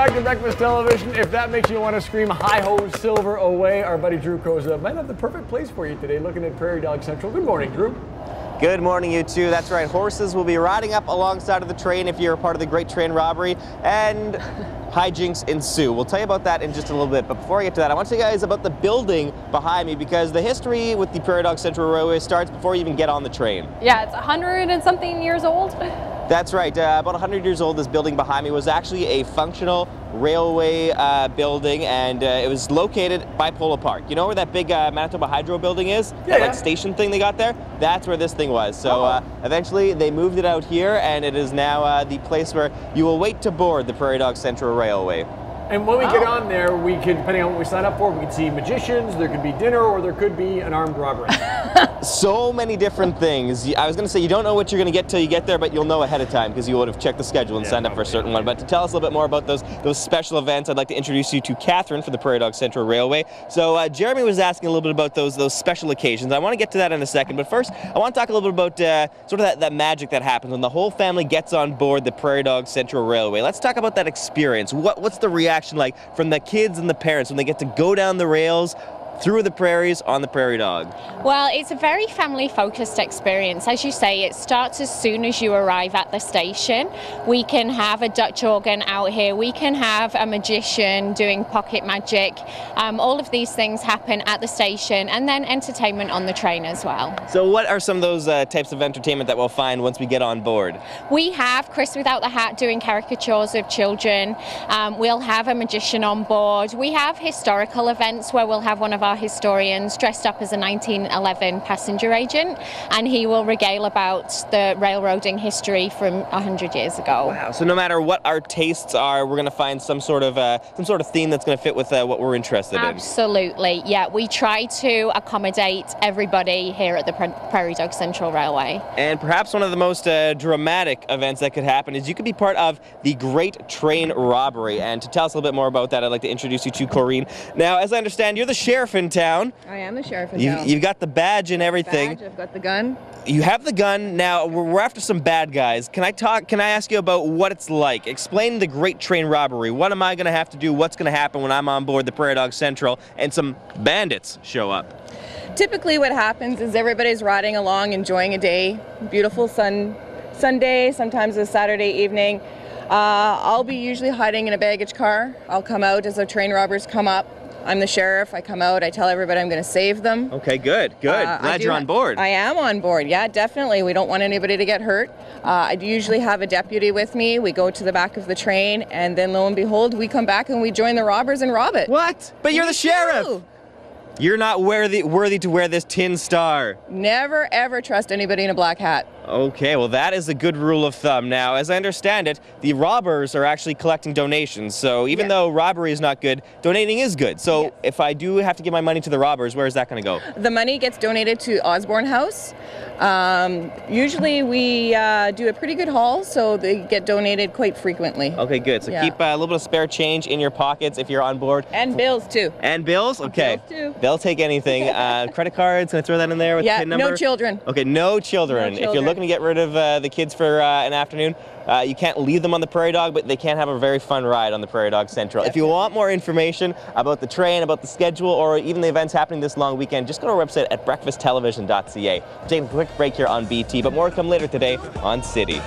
back to Breakfast Television. If that makes you want to scream hi-ho silver away, our buddy Drew Koza might have the perfect place for you today, looking at Prairie Dog Central. Good morning, Drew. Good morning, you two. That's right, horses will be riding up alongside of the train if you're a part of the Great Train Robbery, and hijinks ensue. We'll tell you about that in just a little bit, but before I get to that, I want to tell you guys about the building behind me, because the history with the Prairie Dog Central Railway starts before you even get on the train. Yeah, it's 100 and something years old. That's right, about 100 years old. This building behind me was actually a functional railway building, and it was located by Polo Park. You know where that big Manitoba Hydro building is? Yeah. That station thing they got there? That's where this thing was. So eventually they moved it out here, and it is now the place where you will wait to board the Prairie Dog Central Railway. And when we get on there, we could, depending on what we sign up for, we could see magicians, there could be dinner, or there could be an armed robbery. So many different things. I was going to say you don't know what you're going to get till you get there, but you'll know ahead of time because you would have checked the schedule and signed up for a certain one. But to tell us a little bit more about those special events, I'd like to introduce you to Catherine for the Prairie Dog Central Railway. So Jeremy was asking a little bit about those special occasions. I want to get to that in a second, but first I want to talk a little bit about sort of that magic that happens when the whole family gets on board the Prairie Dog Central Railway. Let's talk about that experience. What's the reaction like from the kids and the parents when they get to go down the rails through the prairies on the Prairie Dog? Well, it's a very family-focused experience. As you say, it starts as soon as you arrive at the station. We can have a Dutch organ out here. We can have a magician doing pocket magic. All of these things happen at the station, and then entertainment on the train as well. So what are some of those types of entertainment that we'll find once we get on board? We have Chris Without the Hat doing caricatures of children. We'll have a magician on board. We have historical events where we'll have one of our historians dressed up as a 1911 passenger agent, and he will regale about the railroading history from 100 years ago. Wow, so no matter what our tastes are, we're going to find some sort of theme that's going to fit with what we're interested in. Absolutely, yeah. We try to accommodate everybody here at the Prairie Dog Central Railway. And perhaps one of the most dramatic events that could happen is you could be part of the Great Train Robbery. And to tell us a little bit more about that, I'd like to introduce you to Corrine. Now, as I understand, you're the sheriff in town. I am the sheriff in town. You've got the badge and everything. I've got the gun. You have the gun. Now, we're after some bad guys. Can I ask you about what it's like? Explain the Great Train Robbery. What am I going to have to do? What's going to happen when I'm on board the Prairie Dog Central and some bandits show up? Typically what happens is everybody's riding along, enjoying a day. Beautiful Sunday, sometimes a Saturday evening. I'll be usually hiding in a baggage car. I'll come out as the train robbers come up. I'm the sheriff. I come out. I tell everybody I'm going to save them. Okay, good. Glad you're on board. I am on board. Yeah, definitely. We don't want anybody to get hurt. I usually have a deputy with me. We go to the back of the train, and then lo and behold, we come back and we join the robbers and rob it. What? But you're the sheriff. Too. You're not worthy to wear this tin star. Never, ever trust anybody in a black hat. Okay, well that is a good rule of thumb. Now, as I understand it, the robbers are actually collecting donations. So even though robbery is not good, donating is good. So if I do have to give my money to the robbers, where is that going to go? The money gets donated to Osborne House. Usually we do a pretty good haul, so they get donated quite frequently. Okay, good. So keep a little bit of spare change in your pockets if you're on board. And bills too. And bills? Okay. Bills too. They'll take anything. Credit cards, can I throw that in there with the PIN number? No children. Okay, no children. If you're looking to get rid of the kids for an afternoon, you can't leave them on the Prairie Dog, but they can have a very fun ride on the Prairie Dog Central. If you want more information about the train, about the schedule, or even the events happening this long weekend, just go to our website at breakfasttelevision.ca. We're taking a quick break here on BT, but more to come later today on City.